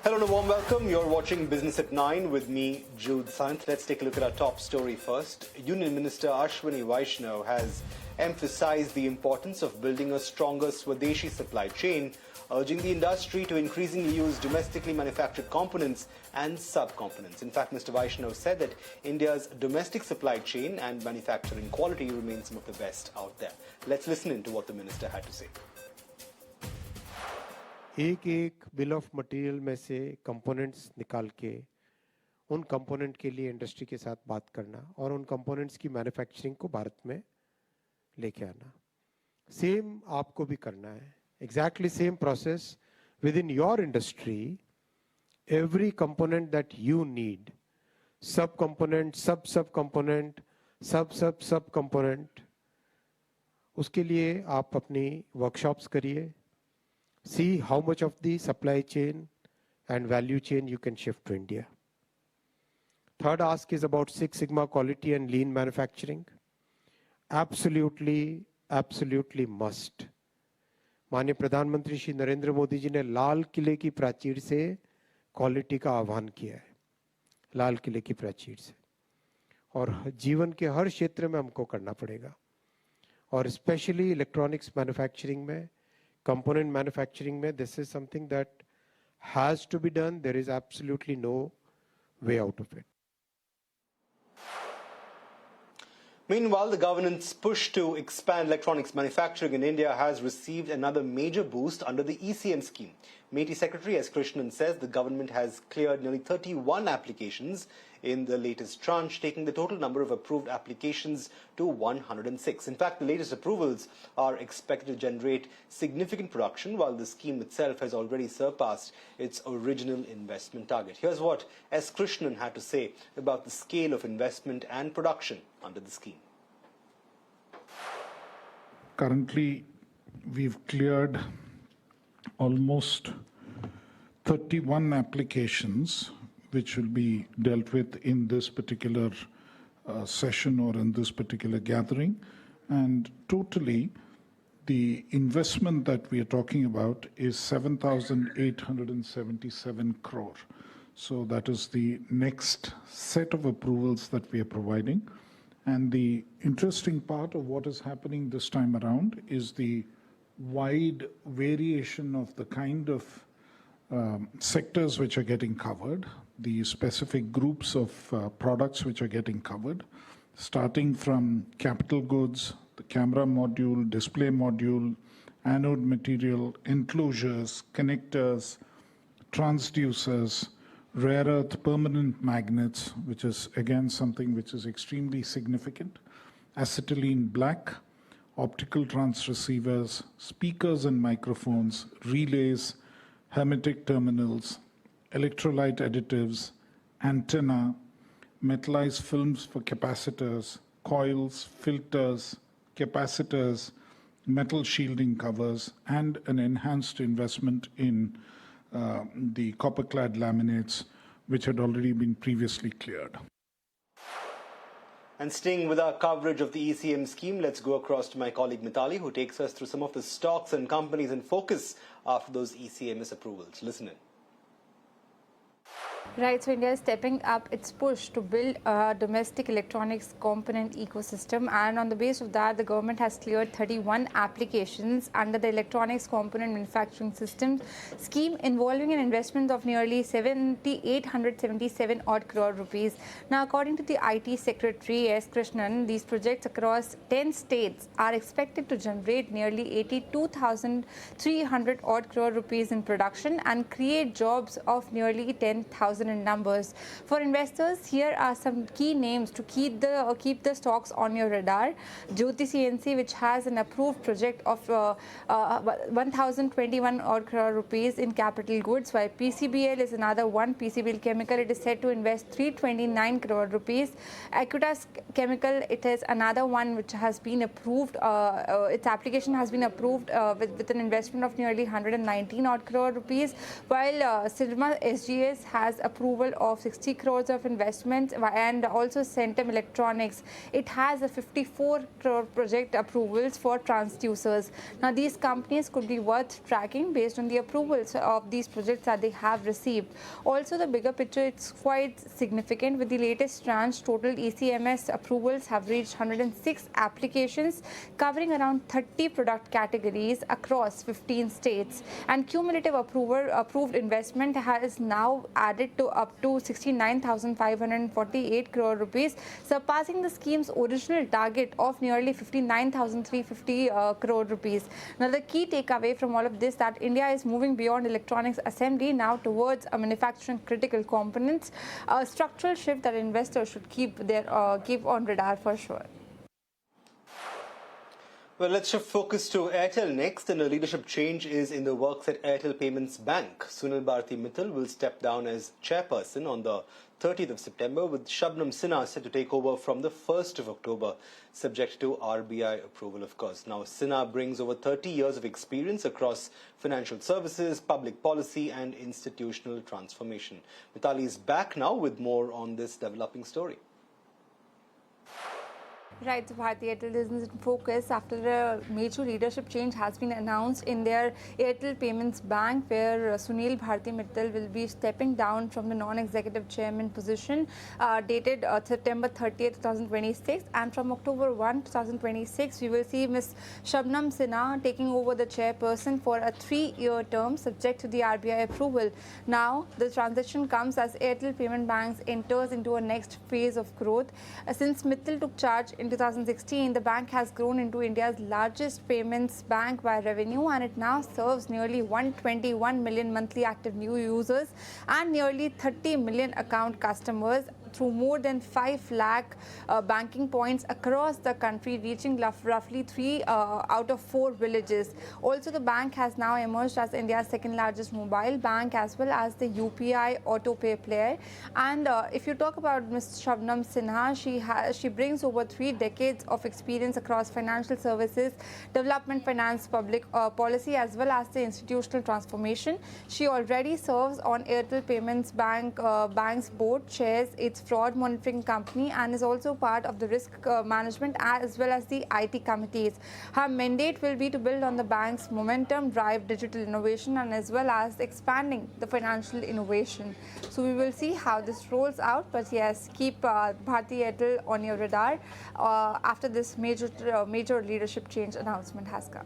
Hello and a warm welcome. You're watching Business at 9 with me, Jude Sant. Let's take a look at our top story first. Union Minister Ashwini Vaishnav has emphasized the importance of building a stronger Swadeshi supply chain, urging the industry to increasingly use domestically manufactured components and sub-components. In fact, Mr. Vaishnav said that India's domestic supply chain and manufacturing quality remain some of the best out there. Let's listen in to what the minister had to say. एक एक bill of material में से components निकाल के उन component के लिए industry के साथ बात करना और उन कंपोनेंट्स की मैन्युफैक्चरिंग को भारत में लेके आना सेम आपको भी करना है exactly same process with in your industry every component that you need सब कंपोनेंट सब कंपोनेंट उसके लिए आप अपनी वर्कशॉप्स करिए. See how much of the supply chain and value chain you can shift to India. Third ask is about Six Sigma quality and lean manufacturing. Absolutely must. माननीय प्रधानमंत्री श्री नरेंद्र मोदी जी ने लाल किले की प्राचीर से क्वालिटी का आह्वान किया है. लाल किले की प्राचीर से. और जीवन के हर क्षेत्र में हमको करना पड़ेगा. और स्पेशली इलेक्ट्रॉनिक्स मैन्युफैक्चरिंग में component manufacturing mein, this is something that has to be done. There is absolutely no way out of it. Meanwhile, the government's push to expand electronics manufacturing in India has received another major boost under the ECM scheme. MeitY Secretary S. Krishnan says the government has cleared nearly 31 applications in the latest tranche, taking the total number of approved applications to 106. In fact, the latest approvals are expected to generate significant production, while the scheme itself has already surpassed its original investment target. Here's what S. Krishnan had to say about the scale of investment and production under the scheme. Currently, we've cleared almost 31 applications which will be dealt with in this particular session or in this particular gathering. And totally, the investment that we are talking about is 7,877 crore. So that is the next set of approvals that we are providing. And the interesting part of what is happening this time around is the wide variation of the kind of sectors which are getting covered, the specific groups of products which are getting covered, starting from capital goods, the camera module, display module, anode material, enclosures, connectors, transducers, rare earth permanent magnets, which is again something which is extremely significant, acetylene black, optical transceivers, speakers and microphones, relays, hermetic terminals, electrolyte additives, antenna, metallized films for capacitors, coils, filters, capacitors, metal shielding covers, and an enhanced investment in the copper-clad laminates, which had already been previously cleared. And staying with our coverage of the ECM scheme, let's go across to my colleague Mitali, who takes us through some of the stocks and companies in focus after those ECMS approvals. Listen in. Right, so India is stepping up its push to build a domestic electronics component ecosystem, and on the base of that, the government has cleared 31 applications under the electronics component manufacturing system scheme, involving an investment of nearly 7,877 odd crore rupees. Now, according to the IT Secretary S. Krishnan, these projects across 10 states are expected to generate nearly 82,300 odd crore rupees in production and create jobs of nearly 10,000 in numbers. For investors, here are some key names to keep the stocks on your radar. Jyoti CNC, which has an approved project of 1,021 odd crore rupees in capital goods, while PCBL is another one. PCBL Chemical, it is said to invest 329 crore rupees. Acuitas Chemical, it is another one which has been approved. Its application has been approved with an investment of nearly 119 odd crore rupees, while Sirma SGS has a approval of 60 crores of investments, and also Centum Electronics. It has a 54 crore project approvals for transducers. Now, these companies could be worth tracking based on the approvals of these projects that they have received. Also, the bigger picture, it's quite significant. With the latest tranche, total ECMS approvals have reached 106 applications covering around 30 product categories across 15 states, and cumulative approved investment has now added to up to 69,548 crore rupees, surpassing the scheme's original target of nearly 59,350 crore rupees. Now, the key takeaway from all of this that India is moving beyond electronics assembly now towards a manufacturing critical components, a structural shift that investors should keep on radar for sure. Well, let's shift focus to Airtel next, and a leadership change is in the works at Airtel Payments Bank. Sunil Bharti Mittal will step down as chairperson on the 30th of September, with Shabnam Sinha set to take over from the 1st of October, subject to RBI approval, of course. Now, Sinha brings over 30 years of experience across financial services, public policy and institutional transformation. Mittal is back now with more on this developing story. Right, so Bharti Airtel is in focus after a major leadership change has been announced in their Airtel Payments Bank, where Sunil Bharti Mittal will be stepping down from the non-executive chairman position, dated September 30th, 2026, and from October 1, 2026, we will see Ms. Shabnam Sinha taking over the chairperson for a 3-year term, subject to the RBI approval. Now, the transition comes as Airtel Payment Bank enters into a next phase of growth. Since Mittal took charge in 2016, the bank has grown into India's largest payments bank by revenue, and it now serves nearly 121 million monthly active new users and nearly 30 million account customers through more than 5 lakh banking points across the country, reaching roughly 3 out of 4 villages. Also, the bank has now emerged as India's second largest mobile bank, as well as the UPI auto pay player. And if you talk about Ms. Shabnam Sinha, she brings over 3 decades of experience across financial services, development finance, public policy, as well as the institutional transformation. She already serves on Airtel Payments Bank's board, chairs its fraud monitoring company, and is also part of the risk management as well as the IT committees. Her mandate will be to build on the bank's momentum, drive digital innovation, and as well as expanding the financial innovation. So we will see how this rolls out, but yes, keep Bharti Airtel on your radar after this major leadership change announcement has come.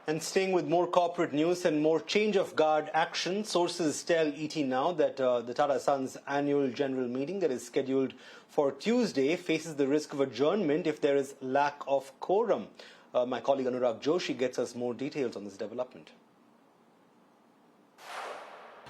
And staying with more corporate news and more change of guard action, sources tell ET Now that the Tata Sons annual general meeting that is scheduled for Tuesday faces the risk of adjournment if there is lack of quorum. My colleague Anurag Joshi gets us more details on this development.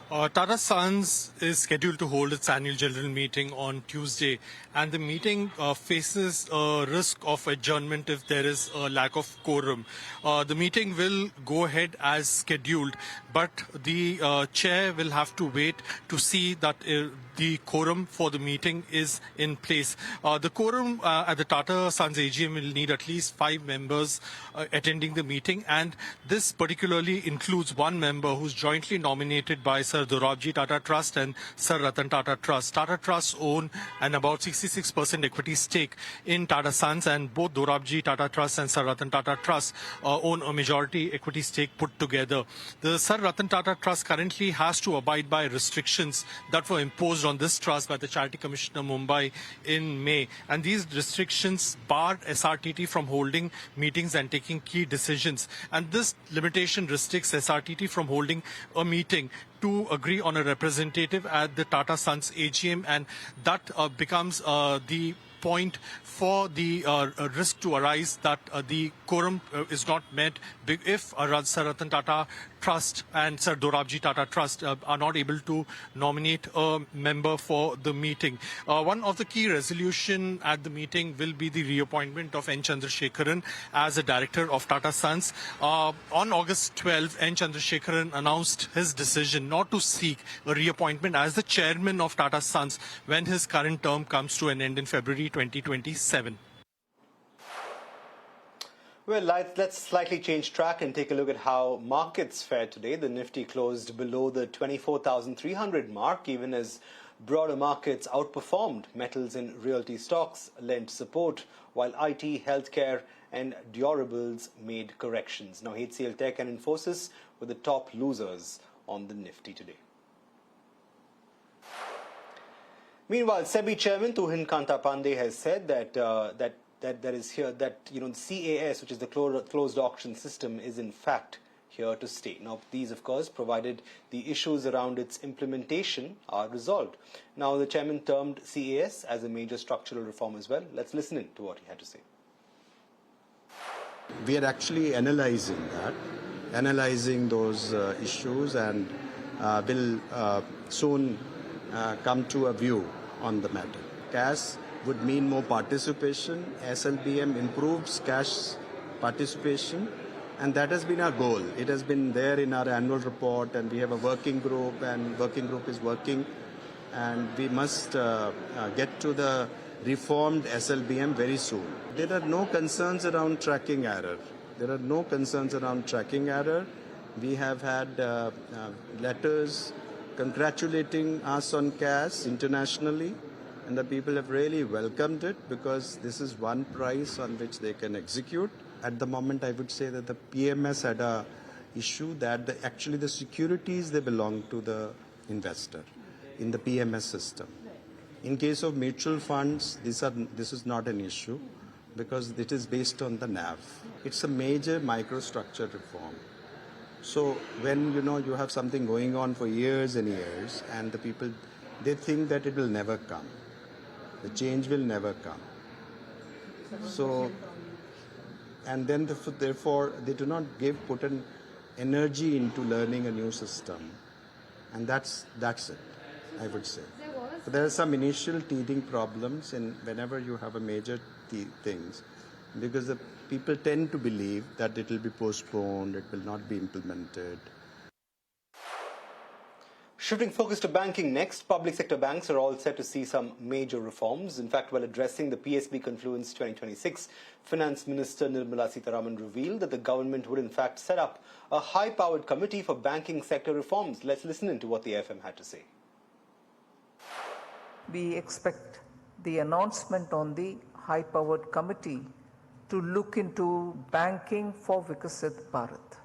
Tata Sons is scheduled to hold its annual general meeting on Tuesday, and the meeting faces a risk of adjournment if there is a lack of quorum. The meeting will go ahead as scheduled, but the chair will have to wait to see that the quorum for the meeting is in place. The quorum at the Tata Sons AGM will need at least 5 members attending the meeting, and this particularly includes 1 member who's jointly nominated by Sir Dorabji Tata Trust and Sir Ratan Tata Trust. Tata Trusts own an about 66% equity stake in Tata Sons, and both Dorabji Tata Trust and Sir Ratan Tata Trust own a majority equity stake put together. The Sir Ratan Tata Trust currently has to abide by restrictions that were imposed on this trust by the Charity Commissioner Mumbai in May, and these restrictions barred SRTT from holding meetings and taking key decisions, and this limitation restricts SRTT from holding a meeting to agree on a representative at the Tata Sons AGM, and that becomes the point for the risk to arise that the quorum is not met if Sir Ratan Tata Trust and Sir Dorabji Tata Trust are not able to nominate a member for the meeting. One of the key resolution at the meeting will be the reappointment of N. Chandrasekaran as a director of Tata Sons. On August 12, N. Chandrasekaran announced his decision not to seek a reappointment as the chairman of Tata Sons when his current term comes to an end in February 2027. Well, let's slightly change track and take a look at how markets fared today. The Nifty closed below the 24,300 mark, even as broader markets outperformed. Metals and realty stocks lent support, while IT, healthcare and durables made corrections. Now, HCL Tech and Infosys were the top losers on the Nifty today. Meanwhile, SEBI Chairman Tuhin Kanta Pandey has said that the CAS, which is the closed auction system, is in fact here to stay. Now, these, of course, provided the issues around its implementation are resolved. Now, the chairman termed CAS as a major structural reform as well. Let's listen in to what he had to say. We are actually analyzing those issues, and will soon come to a view on the matter. Cash would mean more participation. SLBM improves cash participation, and that has been our goal. It has been there in our annual report, and we have a working group, and working group is working, and we must get to the reformed SLBM very soon. There are no concerns around tracking error. We have had letters congratulating us on cash internationally, and the people have really welcomed it because this is one price on which they can execute. At the moment, I would say that the PMS had a issue that actually the securities, they belong to the investor in the PMS system. In case of mutual funds, this is not an issue because it is based on the NAV. It's a major microstructure reform. So when you have something going on for years and years, and the people, they think that it will never come. The change will never come. So, and then therefore they do not put an energy into learning a new system, and that's it, I would say. But there are some initial teething problems whenever you have a major things, because the people tend to believe that it will be postponed, it will not be implemented. Shifting focus to banking next, public sector banks are all set to see some major reforms. In fact, while addressing the PSB Confluence 2026, Finance Minister Nirmala Sitharaman revealed that the government would in fact set up a high-powered committee for banking sector reforms. Let's listen into what the FM had to say. We expect the announcement on the high-powered committee to look into banking for Vikasit Bharat.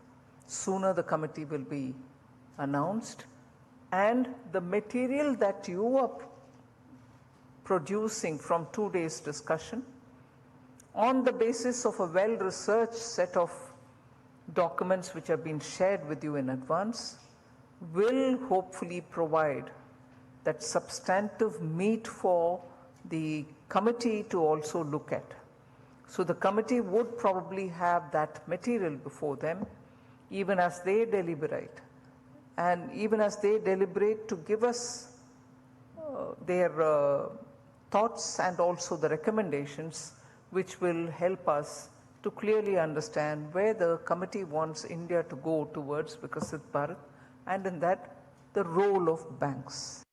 Sooner the committee will be announced, and the material that you are producing from 2 days' discussion, on the basis of a well-researched set of documents which have been shared with you in advance, will hopefully provide that substantive meat for the committee to also look at. So the committee would probably have that material before them, even as they deliberate. And even as they deliberate, to give us their thoughts and also the recommendations which will help us to clearly understand where the committee wants India to go towards Vikasit Bharat, and in that, the role of banks.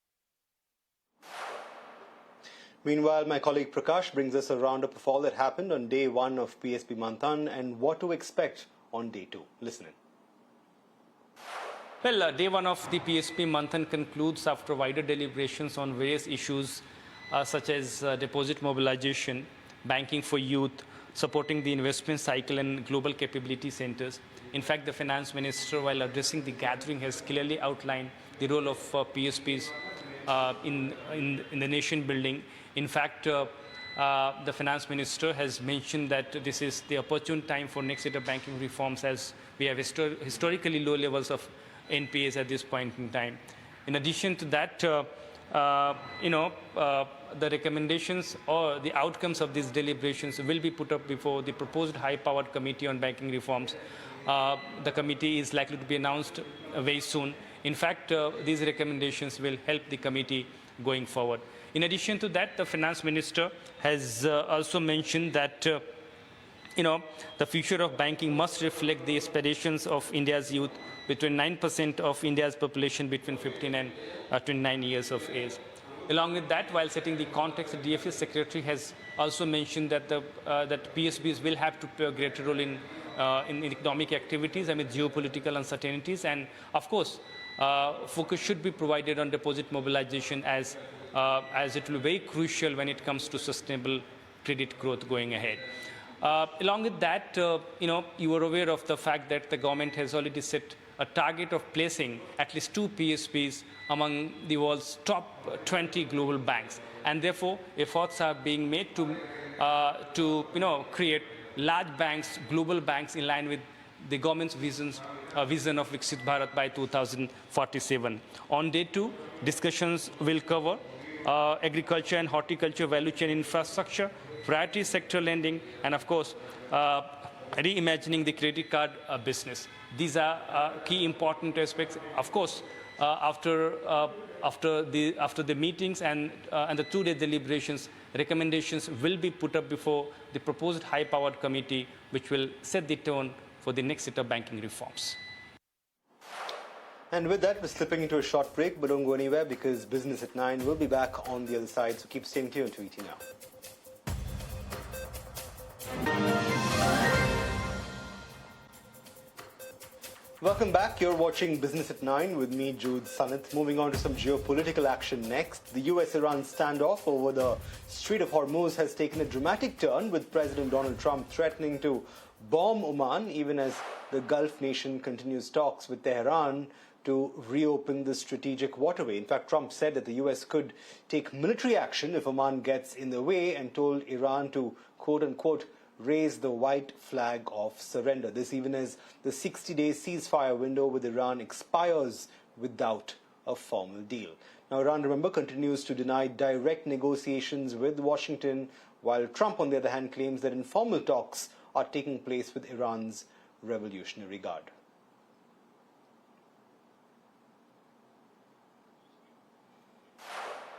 Meanwhile, my colleague Prakash brings us a roundup of all that happened on day one of PSB Manthan and what to expect on day two. Listen in. Well, day one of the PSP Manthan concludes after wider deliberations on various issues such as deposit mobilization, banking for youth, supporting the investment cycle and global capability centers. In fact, the finance minister, while addressing the gathering, has clearly outlined the role of PSPs in the nation building. In fact, the finance minister has mentioned that this is the opportune time for next set of banking reforms, as we have historically low levels of NPAs at this point in time. In addition to that, the recommendations or the outcomes of these deliberations will be put up before the proposed high-powered committee on banking reforms. The committee is likely to be announced very soon. In fact, these recommendations will help the committee going forward. In addition to that, the finance minister has also mentioned that the future of banking must reflect the aspirations of India's youth, between 9% of India's population between 15 and 29 years of age. Along with that, while setting the context, the DFS Secretary has also mentioned that that PSBs will have to play a greater role in economic activities amid geopolitical uncertainties, and of course, focus should be provided on deposit mobilization as it will be very crucial when it comes to sustainable credit growth going ahead. Along with that, you are aware of the fact that the government has already set a target of placing at least 2 PSBs among the world's top 20 global banks, and therefore efforts are being made to create large banks, global banks, in line with the government's vision of Viksit Bharat by 2047. On day 2, discussions will cover agriculture and horticulture value chain infrastructure, priority sector lending, and of course, reimagining the credit card business. These are key important aspects. Of course, after the meetings and the 2-day deliberations, recommendations will be put up before the proposed high-powered committee, which will set the tone for the next set of banking reforms. And with that, we're slipping into a short break, but don't go anywhere because Business at 9 will be back on the other side, so keep staying tuned to ET Now. Welcome back. You're watching Business at 9 with me, Jude Sanith. Moving on to some geopolitical action next. The US-Iran standoff over the Strait of Hormuz has taken a dramatic turn, with President Donald Trump threatening to bomb Oman, even as the Gulf nation continues talks with Tehran to reopen the strategic waterway. In fact, Trump said that the US could take military action if Oman gets in the way, and told Iran to, quote-unquote, raise the white flag of surrender. This even as the 60-day ceasefire window with Iran expires without a formal deal. Now, Iran, remember, continues to deny direct negotiations with Washington, while Trump, on the other hand, claims that informal talks are taking place with Iran's Revolutionary Guard.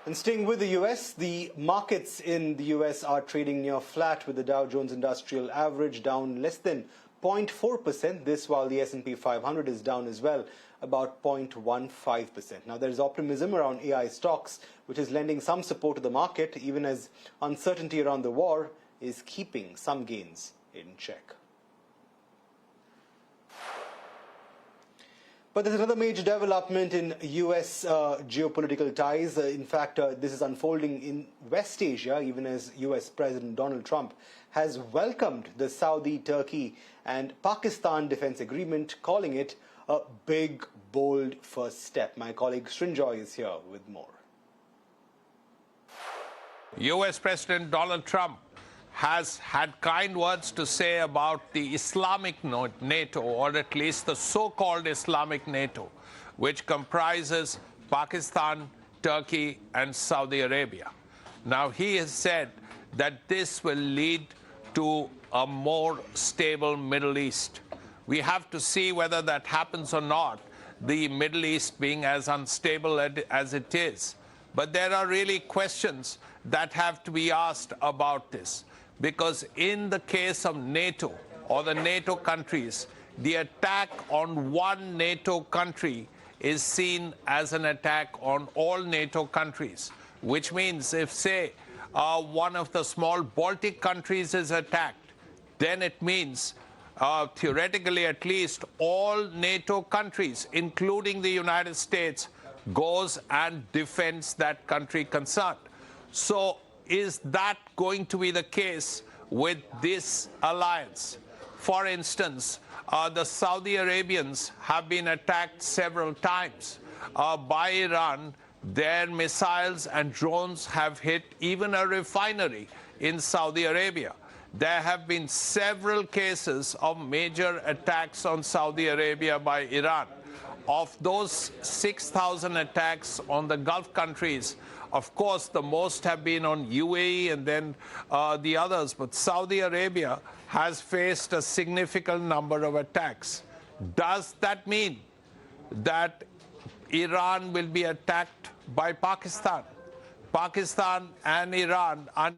And staying with the US, the markets in the US are trading near flat, with the Dow Jones Industrial Average down less than 0.4%. This while the S&P 500 is down as well, about 0.15%. Now, there is optimism around AI stocks, which is lending some support to the market, even as uncertainty around the war is keeping some gains in check. But there's another major development in US geopolitical ties. In fact, this is unfolding in West Asia, even as US President Donald Trump has welcomed the Saudi, Turkey and Pakistan defense agreement, calling it a big, bold first step. My colleague Srinjoy is here with more. US President Donald Trump has had kind words to say about the Islamic NATO, or at least the so-called Islamic NATO, which comprises Pakistan, Turkey, and Saudi Arabia. Now, he has said that this will lead to a more stable Middle East. We have to see whether that happens or not, the Middle East being as unstable as it is. But there are really questions that have to be asked about this. Because in the case of NATO or the NATO countries, the attack on one NATO country is seen as an attack on all NATO countries, which means if, say, one of the small Baltic countries is attacked, then it means, theoretically at least, all NATO countries, including the United States, goes and defends that country concerned. So, is that going to be the case with this alliance? For instance, the Saudi Arabians have been attacked several times by Iran. Their missiles and drones have hit even a refinery in Saudi Arabia. There have been several cases of major attacks on Saudi Arabia by Iran. Of those 6,000 attacks on the Gulf countries, of course, the most have been on UAE and then the others. But Saudi Arabia has faced a significant number of attacks. Does that mean that Iran will be attacked by Pakistan? Pakistan and Iran are...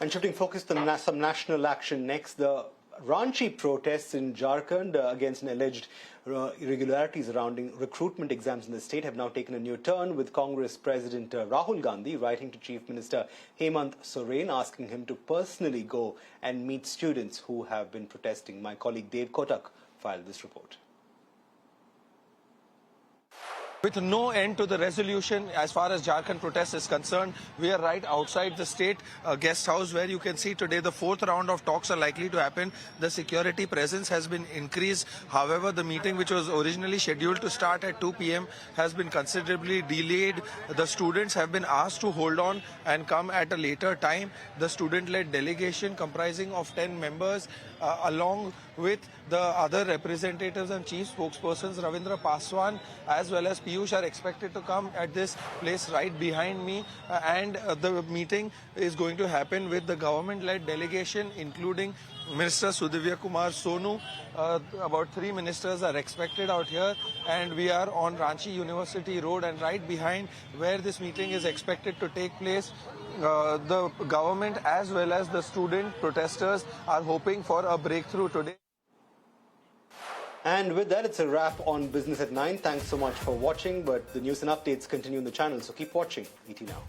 And shifting focus to some national action next, the Ranchi protests in Jharkhand against an alleged Irregularities surrounding recruitment exams in the state have now taken a new turn, with Congress President Rahul Gandhi writing to Chief Minister Hemant Soren asking him to personally go and meet students who have been protesting. My colleague Dave Kotak filed this report. With no end to the resolution as far as Jharkhand protest is concerned, we are right outside the state guest house where you can see today the fourth round of talks are likely to happen. The security presence has been increased. However, the meeting which was originally scheduled to start at 2 p.m. has been considerably delayed. The students have been asked to hold on and come at a later time. The student-led delegation comprising of 10 members along with the other representatives and chief spokespersons, Ravindra Paswan as well as Piyush, are expected to come at this place right behind me, and the meeting is going to happen with the government-led delegation including Minister Sudivya Kumar Sonu. About 3 ministers are expected out here, and we are on Ranchi University Road, and right behind where this meeting is expected to take place, the government as well as the student protesters are hoping for a breakthrough today. And with that, it's a wrap on Business at 9. Thanks so much for watching, but the news and updates continue in the channel, so keep watching ET Now.